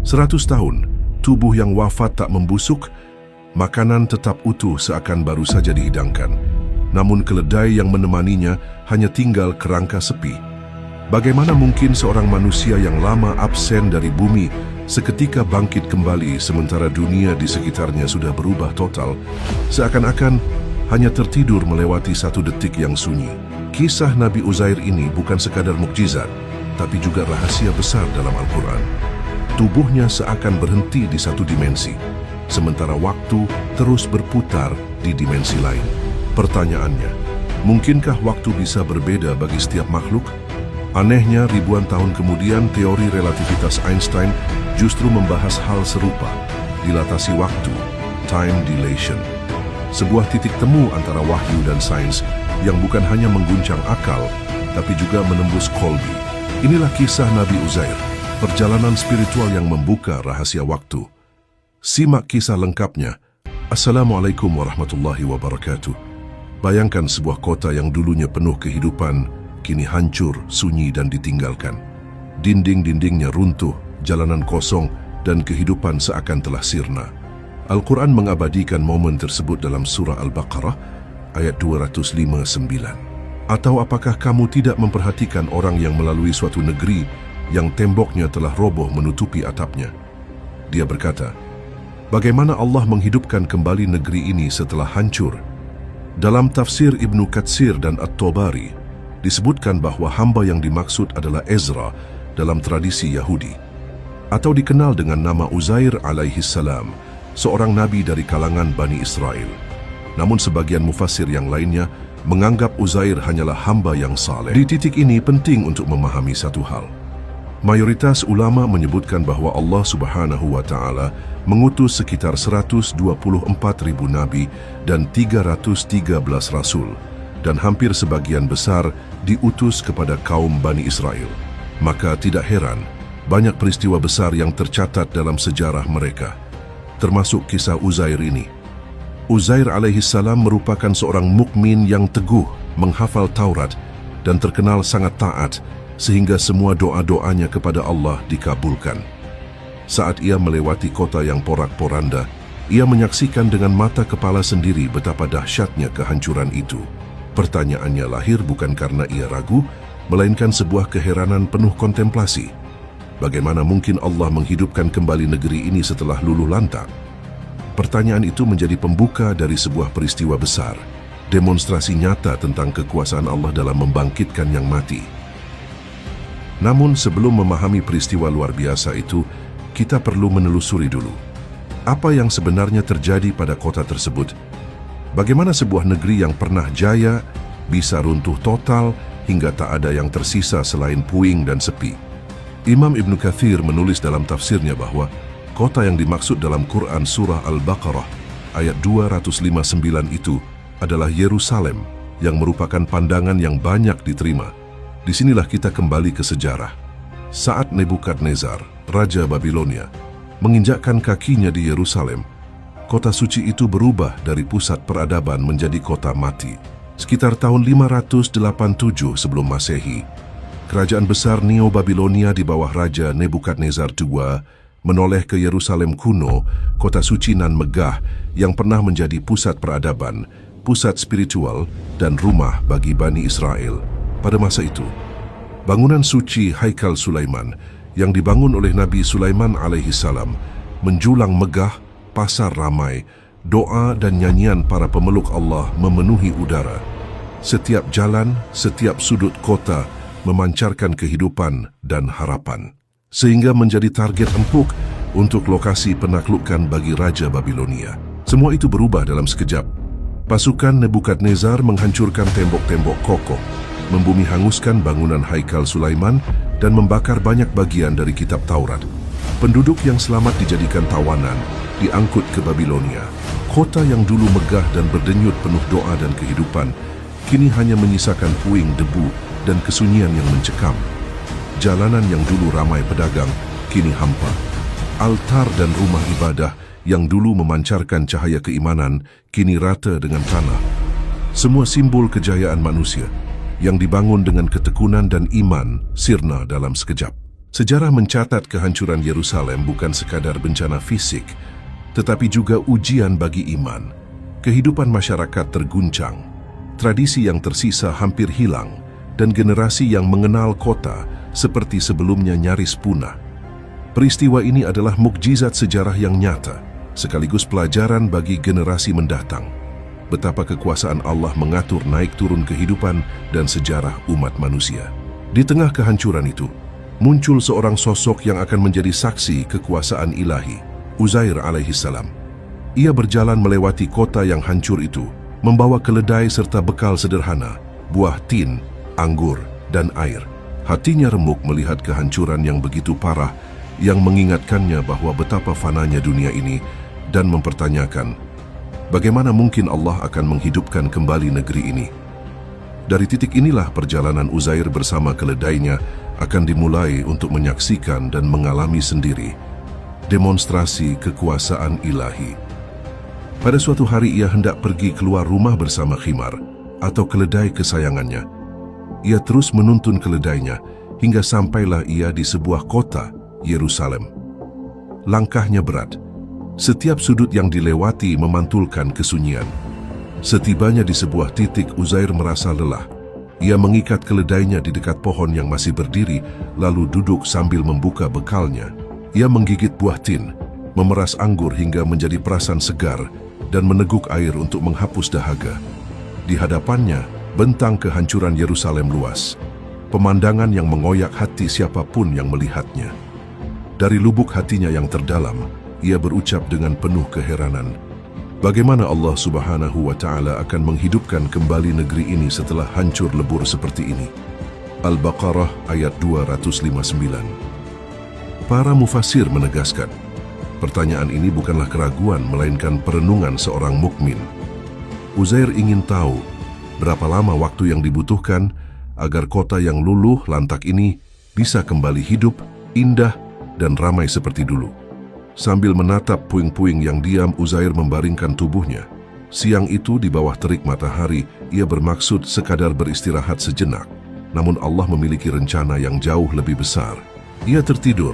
100 tahun, tubuh yang wafat tak membusuk, makanan tetap utuh seakan baru saja dihidangkan. Namun keledai yang menemaninya hanya tinggal kerangka sepi. Bagaimana mungkin seorang manusia yang lama absen dari bumi seketika bangkit kembali sementara dunia di sekitarnya sudah berubah total, seakan-akan hanya tertidur melewati satu detik yang sunyi. Kisah Nabi Uzair ini bukan sekadar mukjizat, tapi juga rahasia besar dalam Al-Quran. Tubuhnya seakan berhenti di satu dimensi, sementara waktu terus berputar di dimensi lain. Pertanyaannya, mungkinkah waktu bisa berbeda bagi setiap makhluk? Anehnya, ribuan tahun kemudian teori relativitas Einstein justru membahas hal serupa, dilatasi waktu, time dilation. Sebuah titik temu antara wahyu dan sains yang bukan hanya mengguncang akal, tapi juga menembus kolbi. Inilah kisah Nabi Uzair, perjalanan spiritual yang membuka rahasia waktu. Simak kisah lengkapnya. Assalamualaikum warahmatullahi wabarakatuh. Bayangkan sebuah kota yang dulunya penuh kehidupan, kini hancur, sunyi dan ditinggalkan. Dinding-dindingnya runtuh, jalanan kosong, dan kehidupan seakan telah sirna. Al-Quran mengabadikan momen tersebut dalam surah Al-Baqarah, ayat 259. Atau apakah kamu tidak memperhatikan orang yang melalui suatu negeri yang temboknya telah roboh menutupi atapnya? Dia berkata, bagaimana Allah menghidupkan kembali negeri ini setelah hancur? Dalam tafsir Ibnu Katsir dan At-Tabari, disebutkan bahwa hamba yang dimaksud adalah Ezra dalam tradisi Yahudi, atau dikenal dengan nama Uzair alaihissalam, seorang nabi dari kalangan Bani Israel. Namun sebagian mufassir yang lainnya menganggap Uzair hanyalah hamba yang saleh. Di titik ini penting untuk memahami satu hal. Mayoritas ulama menyebutkan bahwa Allah Subhanahu wa Ta'ala mengutus sekitar 124.000 nabi dan 313 rasul, dan hampir sebagian besar diutus kepada kaum Bani Israel. Maka tidak heran, banyak peristiwa besar yang tercatat dalam sejarah mereka, termasuk kisah Uzair ini. Uzair alaihissalam merupakan seorang mukmin yang teguh, menghafal Taurat, dan terkenal sangat taat, sehingga semua doa-doanya kepada Allah dikabulkan. Saat ia melewati kota yang porak-poranda, ia menyaksikan dengan mata kepala sendiri betapa dahsyatnya kehancuran itu. Pertanyaannya lahir bukan karena ia ragu, melainkan sebuah keheranan penuh kontemplasi. Bagaimana mungkin Allah menghidupkan kembali negeri ini setelah luluh lantak? Pertanyaan itu menjadi pembuka dari sebuah peristiwa besar, demonstrasi nyata tentang kekuasaan Allah dalam membangkitkan yang mati. Namun sebelum memahami peristiwa luar biasa itu, kita perlu menelusuri dulu. Apa yang sebenarnya terjadi pada kota tersebut? Bagaimana sebuah negeri yang pernah jaya bisa runtuh total hingga tak ada yang tersisa selain puing dan sepi? Imam Ibnu Katsir menulis dalam tafsirnya bahwa kota yang dimaksud dalam Quran surah Al-Baqarah ayat 259 itu adalah Yerusalem, yang merupakan pandangan yang banyak diterima. Disinilah kita kembali ke sejarah. Saat Nebukadnezar, Raja Babilonia, menginjakkan kakinya di Yerusalem, kota suci itu berubah dari pusat peradaban menjadi kota mati. Sekitar tahun 587 sebelum Masehi, kerajaan besar Neo-Babilonia di bawah Raja Nebukadnezar II menoleh ke Yerusalem kuno, kota suci nan megah yang pernah menjadi pusat peradaban, pusat spiritual, dan rumah bagi Bani Israel. Pada masa itu, bangunan suci Haikal Sulaiman yang dibangun oleh Nabi Sulaiman alaihissalam menjulang megah, pasar ramai, doa dan nyanyian para pemeluk Allah memenuhi udara. Setiap jalan, setiap sudut kota memancarkan kehidupan dan harapan, sehingga menjadi target empuk untuk lokasi penaklukan bagi Raja Babilonia. Semua itu berubah dalam sekejap. Pasukan Nebukadnezar menghancurkan tembok-tembok kokoh, membumi hanguskan bangunan Haikal Sulaiman, dan membakar banyak bagian dari kitab Taurat. Penduduk yang selamat dijadikan tawanan, diangkut ke Babilonia. Kota yang dulu megah dan berdenyut penuh doa dan kehidupan, kini hanya menyisakan puing debu dan kesunyian yang mencekam. Jalanan yang dulu ramai pedagang, kini hampa. Altar dan rumah ibadah yang dulu memancarkan cahaya keimanan, kini rata dengan tanah. Semua simbol kejayaan manusia yang dibangun dengan ketekunan dan iman sirna dalam sekejap. Sejarah mencatat kehancuran Yerusalem bukan sekadar bencana fisik, tetapi juga ujian bagi iman. Kehidupan masyarakat terguncang, tradisi yang tersisa hampir hilang, dan generasi yang mengenal kota seperti sebelumnya nyaris punah. Peristiwa ini adalah mukjizat sejarah yang nyata, sekaligus pelajaran bagi generasi mendatang. Betapa kekuasaan Allah mengatur naik turun kehidupan dan sejarah umat manusia. Di tengah kehancuran itu, muncul seorang sosok yang akan menjadi saksi kekuasaan ilahi, Uzair alaihissalam. Ia berjalan melewati kota yang hancur itu, membawa keledai serta bekal sederhana, buah tin, anggur, dan air. Hatinya remuk melihat kehancuran yang begitu parah, yang mengingatkannya bahwa betapa fananya dunia ini, dan mempertanyakan, bagaimana mungkin Allah akan menghidupkan kembali negeri ini? Dari titik inilah perjalanan Uzair bersama keledainya akan dimulai untuk menyaksikan dan mengalami sendiri demonstrasi kekuasaan ilahi. Pada suatu hari ia hendak pergi keluar rumah bersama Khimar atau keledai kesayangannya. Ia terus menuntun keledainya hingga sampailah ia di sebuah kota, Yerusalem. Langkahnya berat. Setiap sudut yang dilewati memantulkan kesunyian. Setibanya di sebuah titik, Uzair merasa lelah. Ia mengikat keledainya di dekat pohon yang masih berdiri, lalu duduk sambil membuka bekalnya. Ia menggigit buah tin, memeras anggur hingga menjadi perasan segar, dan meneguk air untuk menghapus dahaga. Di hadapannya, bentang kehancuran Yerusalem luas. Pemandangan yang mengoyak hati siapapun yang melihatnya. Dari lubuk hatinya yang terdalam, ia berucap dengan penuh keheranan, bagaimana Allah Subhanahu wa Ta'ala akan menghidupkan kembali negeri ini setelah hancur lebur seperti ini? Al-Baqarah ayat 259. Para mufassir menegaskan, pertanyaan ini bukanlah keraguan, melainkan perenungan seorang mukmin. Uzair ingin tahu berapa lama waktu yang dibutuhkan agar kota yang luluh lantak ini bisa kembali hidup, indah, dan ramai seperti dulu. Sambil menatap puing-puing yang diam, Uzair membaringkan tubuhnya. Siang itu di bawah terik matahari, ia bermaksud sekadar beristirahat sejenak. Namun Allah memiliki rencana yang jauh lebih besar. Ia tertidur,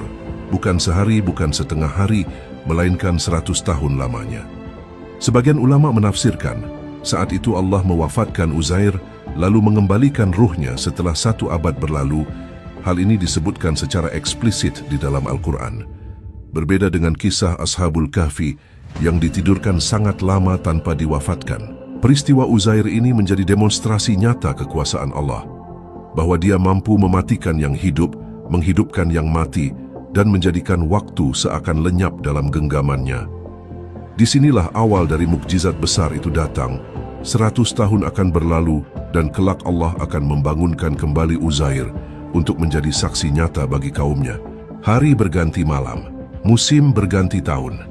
bukan sehari, bukan setengah hari, melainkan 100 tahun lamanya. Sebagian ulama menafsirkan, saat itu Allah mewafatkan Uzair, lalu mengembalikan ruhnya setelah 1 abad berlalu. Hal ini disebutkan secara eksplisit di dalam Al-Quran. Berbeda dengan kisah Ashabul Kahfi yang ditidurkan sangat lama tanpa diwafatkan. Peristiwa Uzair ini menjadi demonstrasi nyata kekuasaan Allah, bahwa Dia mampu mematikan yang hidup, menghidupkan yang mati, dan menjadikan waktu seakan lenyap dalam genggamannya. Disinilah awal dari mukjizat besar itu datang. 100 tahun akan berlalu dan kelak Allah akan membangunkan kembali Uzair untuk menjadi saksi nyata bagi kaumnya. Hari berganti malam, musim berganti tahun.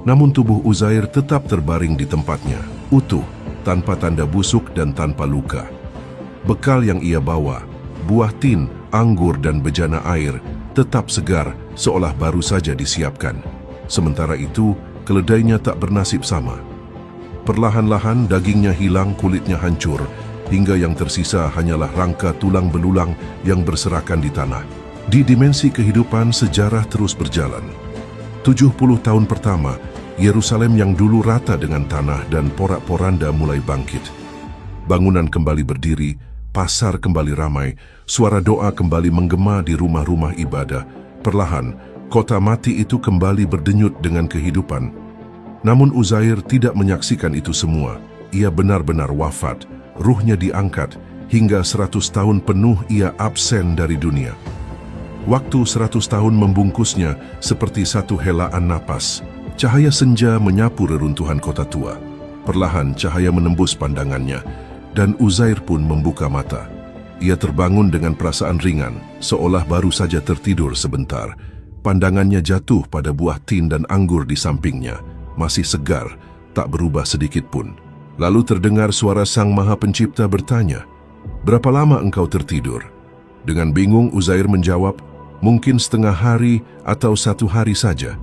Namun tubuh Uzair tetap terbaring di tempatnya, utuh, tanpa tanda busuk dan tanpa luka. Bekal yang ia bawa, buah tin, anggur dan bejana air, tetap segar seolah baru saja disiapkan. Sementara itu, keledainya tak bernasib sama. Perlahan-lahan dagingnya hilang, kulitnya hancur, hingga yang tersisa hanyalah rangka tulang belulang yang berserakan di tanah. Di dimensi kehidupan, sejarah terus berjalan. 70 tahun pertama, Yerusalem yang dulu rata dengan tanah dan porak-poranda mulai bangkit. Bangunan kembali berdiri, pasar kembali ramai, suara doa kembali menggema di rumah-rumah ibadah. Perlahan, kota mati itu kembali berdenyut dengan kehidupan. Namun Uzair tidak menyaksikan itu semua. Ia benar-benar wafat, ruhnya diangkat, hingga 100 tahun penuh ia absen dari dunia. Waktu 100 tahun membungkusnya seperti satu helaan napas. Cahaya senja menyapu reruntuhan kota tua. Perlahan cahaya menembus pandangannya, dan Uzair pun membuka mata. Ia terbangun dengan perasaan ringan, seolah baru saja tertidur sebentar. Pandangannya jatuh pada buah tin dan anggur di sampingnya, masih segar, tak berubah sedikit pun. Lalu terdengar suara Sang Maha Pencipta bertanya, "Berapa lama engkau tertidur?" Dengan bingung Uzair menjawab, "Mungkin setengah hari atau 1 hari saja."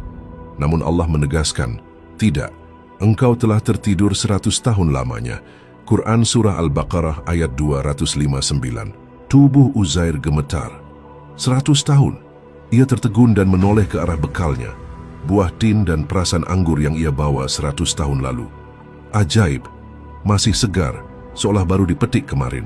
Namun Allah menegaskan, "Tidak, engkau telah tertidur 100 tahun lamanya." Quran Surah Al-Baqarah ayat 259. Tubuh Uzair gemetar. 100 tahun. Ia tertegun dan menoleh ke arah bekalnya, buah tin dan perasan anggur yang ia bawa 100 tahun lalu. Ajaib, masih segar, seolah baru dipetik kemarin.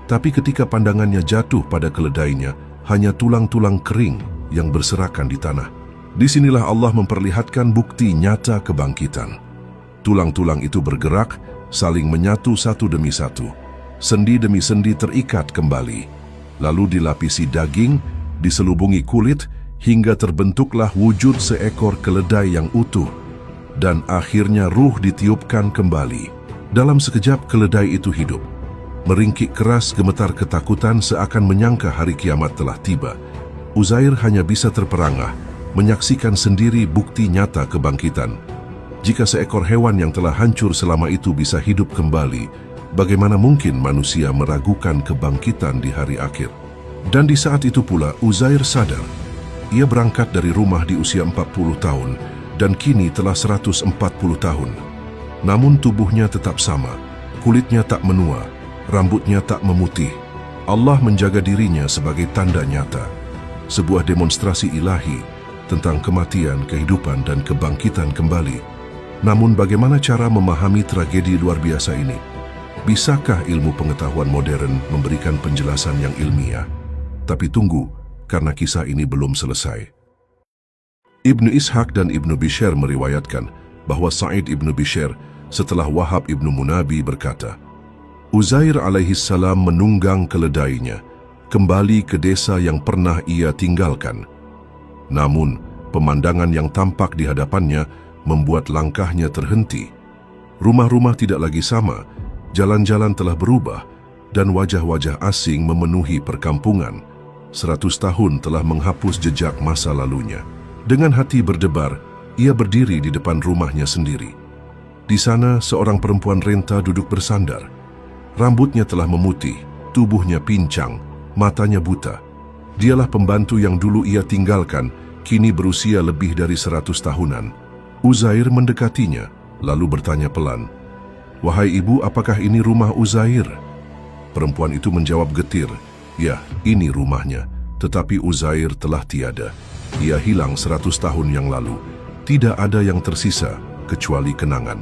Tapi ketika pandangannya jatuh pada keledainya, hanya tulang-tulang kering yang berserakan di tanah. Disinilah Allah memperlihatkan bukti nyata kebangkitan. Tulang-tulang itu bergerak, saling menyatu satu demi satu. Sendi demi sendi terikat kembali. Lalu dilapisi daging, diselubungi kulit, hingga terbentuklah wujud seekor keledai yang utuh. Dan akhirnya ruh ditiupkan kembali. Dalam sekejap keledai itu hidup. Meringkik keras gemetar ketakutan seakan menyangka hari kiamat telah tiba. Uzair hanya bisa terperangah, menyaksikan sendiri bukti nyata kebangkitan. Jika seekor hewan yang telah hancur selama itu bisa hidup kembali, bagaimana mungkin manusia meragukan kebangkitan di hari akhir? Dan di saat itu pula Uzair sadar. Ia berangkat dari rumah di usia 40 tahun dan kini telah 140 tahun. Namun tubuhnya tetap sama, kulitnya tak menua, rambutnya tak memutih. Allah menjaga dirinya sebagai tanda nyata. Sebuah demonstrasi ilahi tentang kematian, kehidupan, dan kebangkitan kembali. Namun bagaimana cara memahami tragedi luar biasa ini? Bisakah ilmu pengetahuan modern memberikan penjelasan yang ilmiah? Tapi tunggu, karena kisah ini belum selesai. Ibnu Ishaq dan Ibnu Bishr meriwayatkan bahwa Sa'id Ibnu Bishr setelah Wahab Ibnu Munabi berkata, Uzair alaihissalam menunggang keledainya, kembali ke desa yang pernah ia tinggalkan. Namun, pemandangan yang tampak di hadapannya membuat langkahnya terhenti. Rumah-rumah tidak lagi sama, jalan-jalan telah berubah, dan wajah-wajah asing memenuhi perkampungan. 100 tahun telah menghapus jejak masa lalunya. Dengan hati berdebar, ia berdiri di depan rumahnya sendiri. Di sana, seorang perempuan renta duduk bersandar. Rambutnya telah memutih, tubuhnya pincang, matanya buta. Dialah pembantu yang dulu ia tinggalkan, kini berusia lebih dari 100 tahunan. Uzair mendekatinya, lalu bertanya pelan, "Wahai ibu, apakah ini rumah Uzair?" Perempuan itu menjawab getir, "Ya, ini rumahnya, tetapi Uzair telah tiada. Ia hilang 100 tahun yang lalu. Tidak ada yang tersisa, kecuali kenangan."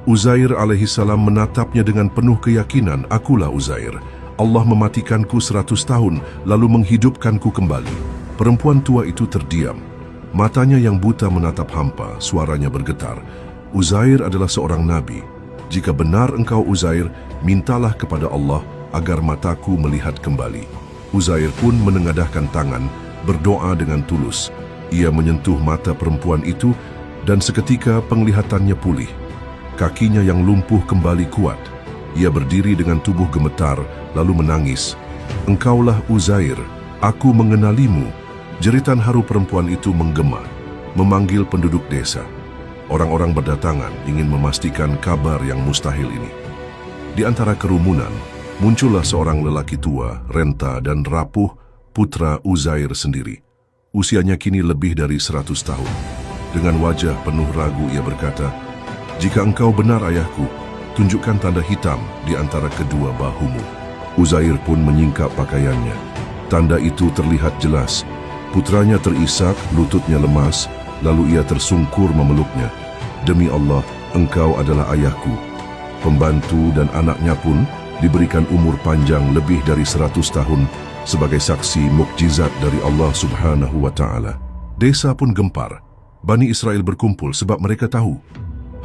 Uzair alaihissalam menatapnya dengan penuh keyakinan, "Akulah Uzair. Allah mematikanku 100 tahun, lalu menghidupkanku kembali." Perempuan tua itu terdiam. Matanya yang buta menatap hampa, suaranya bergetar. "Uzair adalah seorang nabi. Jika benar engkau Uzair, mintalah kepada Allah agar mataku melihat kembali." Uzair pun menengadahkan tangan, berdoa dengan tulus. Ia menyentuh mata perempuan itu dan seketika penglihatannya pulih. Kakinya yang lumpuh kembali kuat. Ia berdiri dengan tubuh gemetar, lalu menangis. "Engkaulah Uzair, aku mengenalimu." Jeritan haru perempuan itu menggema, memanggil penduduk desa. Orang-orang berdatangan ingin memastikan kabar yang mustahil ini. Di antara kerumunan, muncullah seorang lelaki tua, renta dan rapuh, putra Uzair sendiri. Usianya kini lebih dari 100 tahun. Dengan wajah penuh ragu ia berkata, "Jika engkau benar ayahku, tunjukkan tanda hitam di antara kedua bahumu." Uzair pun menyingkap pakaiannya. Tanda itu terlihat jelas. Putranya terisak, lututnya lemas, lalu ia tersungkur memeluknya. "Demi Allah, engkau adalah ayahku." Pembantu dan anaknya pun diberikan umur panjang lebih dari 100 tahun sebagai saksi mukjizat dari Allah Subhanahu wa Ta'ala. Desa pun gempar. Bani Israel berkumpul sebab mereka tahu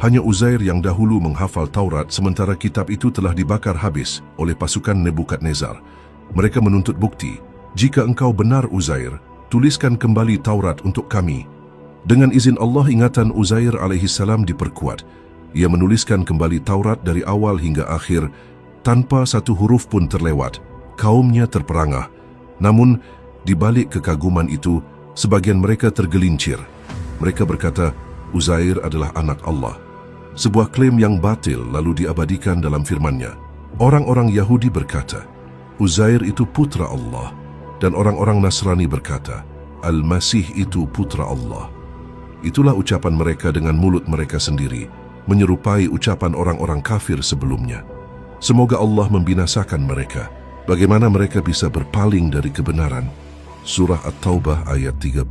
hanya Uzair yang dahulu menghafal Taurat, sementara kitab itu telah dibakar habis oleh pasukan Nebukadnezar. Mereka menuntut bukti. "Jika engkau benar Uzair, tuliskan kembali Taurat untuk kami." Dengan izin Allah, ingatan Uzair alaihissalam diperkuat. Ia menuliskan kembali Taurat dari awal hingga akhir, tanpa satu huruf pun terlewat. Kaumnya terperangah. Namun, di balik kekaguman itu, sebagian mereka tergelincir. Mereka berkata, Uzair adalah anak Allah. Sebuah klaim yang batil lalu diabadikan dalam firman-Nya. Orang-orang Yahudi berkata, Uzair itu putra Allah. Dan orang-orang Nasrani berkata, Al-Masih itu putra Allah. Itulah ucapan mereka dengan mulut mereka sendiri, menyerupai ucapan orang-orang kafir sebelumnya. Semoga Allah membinasakan mereka. Bagaimana mereka bisa berpaling dari kebenaran? Surah At-Taubah ayat 30.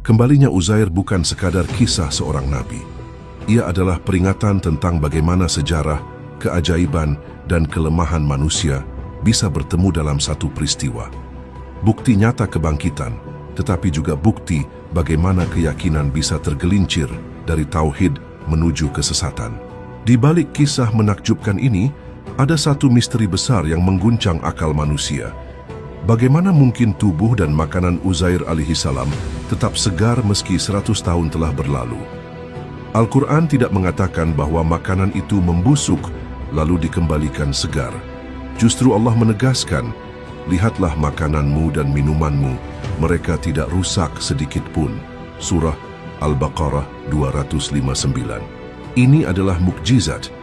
Kembalinya Uzair bukan sekadar kisah seorang nabi. Ia adalah peringatan tentang bagaimana sejarah, keajaiban, dan kelemahan manusia bisa bertemu dalam satu peristiwa. Bukti nyata kebangkitan, tetapi juga bukti bagaimana keyakinan bisa tergelincir dari tauhid menuju kesesatan. Di balik kisah menakjubkan ini, ada satu misteri besar yang mengguncang akal manusia. Bagaimana mungkin tubuh dan makanan Uzair alaihi salam tetap segar meski 100 tahun telah berlalu? Al-Quran tidak mengatakan bahwa makanan itu membusuk lalu dikembalikan segar. Justru Allah menegaskan, lihatlah makananmu dan minumanmu, mereka tidak rusak sedikit pun. Surah Al-Baqarah 259. Ini adalah mukjizat.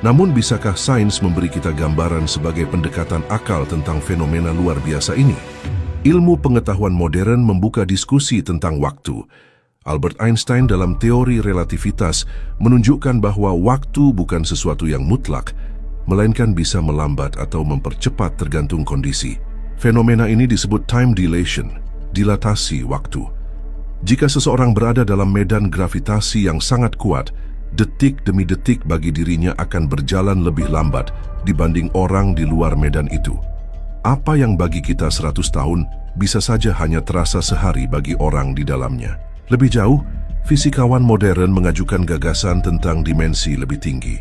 Namun bisakah sains memberi kita gambaran sebagai pendekatan akal tentang fenomena luar biasa ini? Ilmu pengetahuan modern membuka diskusi tentang waktu. Albert Einstein dalam teori relativitas menunjukkan bahwa waktu bukan sesuatu yang mutlak, melainkan bisa melambat atau mempercepat tergantung kondisi. Fenomena ini disebut time dilation, dilatasi waktu. Jika seseorang berada dalam medan gravitasi yang sangat kuat, detik demi detik bagi dirinya akan berjalan lebih lambat dibanding orang di luar medan itu. Apa yang bagi kita 100 tahun bisa saja hanya terasa sehari bagi orang di dalamnya. Lebih jauh, fisikawan modern mengajukan gagasan tentang dimensi lebih tinggi.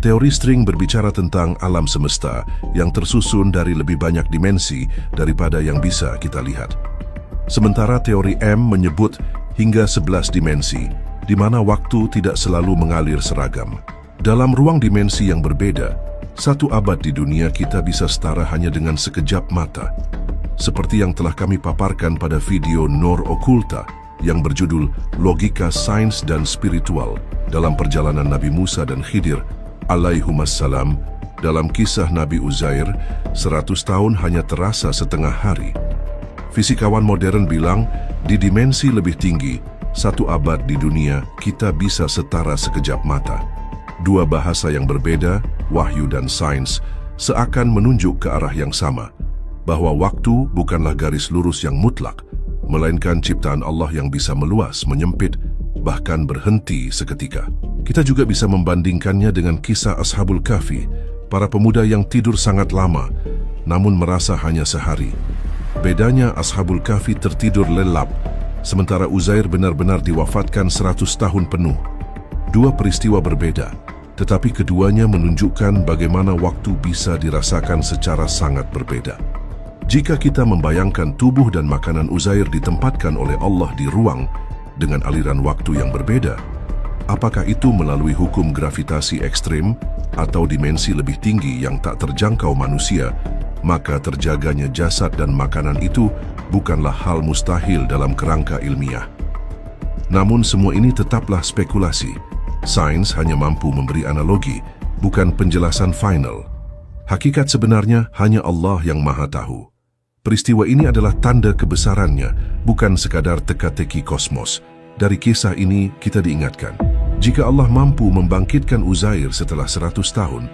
Teori string berbicara tentang alam semesta yang tersusun dari lebih banyak dimensi daripada yang bisa kita lihat. Sementara teori M menyebut hingga 11 dimensi, di mana waktu tidak selalu mengalir seragam. Dalam ruang dimensi yang berbeda, 1 abad di dunia kita bisa setara hanya dengan sekejap mata. Seperti yang telah kami paparkan pada video Nor Occulta yang berjudul Logika Sains dan Spiritual dalam perjalanan Nabi Musa dan Khidir alaihimussalam. Dalam kisah Nabi Uzair, 100 tahun hanya terasa setengah hari. Fisikawan modern bilang, di dimensi lebih tinggi, 1 abad di dunia, kita bisa setara sekejap mata. 2 bahasa yang berbeda, wahyu dan sains, seakan menunjuk ke arah yang sama, bahwa waktu bukanlah garis lurus yang mutlak, melainkan ciptaan Allah yang bisa meluas, menyempit, bahkan berhenti seketika. Kita juga bisa membandingkannya dengan kisah Ashabul Kahfi, para pemuda yang tidur sangat lama, namun merasa hanya sehari. Bedanya Ashabul Kahfi tertidur lelap, sementara Uzair benar-benar diwafatkan 100 tahun penuh. 2 peristiwa berbeda, tetapi keduanya menunjukkan bagaimana waktu bisa dirasakan secara sangat berbeda. Jika kita membayangkan tubuh dan makanan Uzair ditempatkan oleh Allah di ruang dengan aliran waktu yang berbeda, apakah itu melalui hukum gravitasi ekstrem atau dimensi lebih tinggi yang tak terjangkau manusia, maka terjaganya jasad dan makanan itu bukanlah hal mustahil dalam kerangka ilmiah. Namun semua ini tetaplah spekulasi. Sains hanya mampu memberi analogi, bukan penjelasan final. Hakikat sebenarnya hanya Allah yang Maha Tahu. Peristiwa ini adalah tanda kebesarannya, bukan sekadar teka-teki kosmos. Dari kisah ini kita diingatkan, jika Allah mampu membangkitkan Uzair setelah 100 tahun,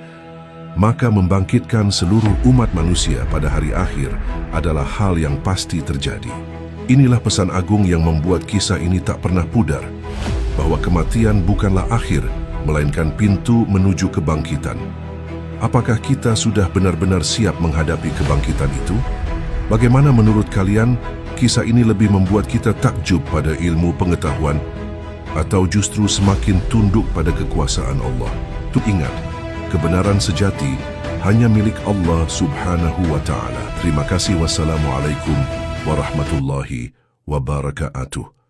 maka membangkitkan seluruh umat manusia pada hari akhir adalah hal yang pasti terjadi. Inilah pesan agung yang membuat kisah ini tak pernah pudar, bahwa kematian bukanlah akhir, melainkan pintu menuju kebangkitan. Apakah kita sudah benar-benar siap menghadapi kebangkitan itu? Bagaimana menurut kalian, kisah ini lebih membuat kita takjub pada ilmu pengetahuan, atau justru semakin tunduk pada kekuasaan Allah? Tuh ingat, kebenaran sejati hanya milik Allah Subhanahu wa Ta'ala. Terima kasih. Wassalamualaikum warahmatullahi wabarakatuh.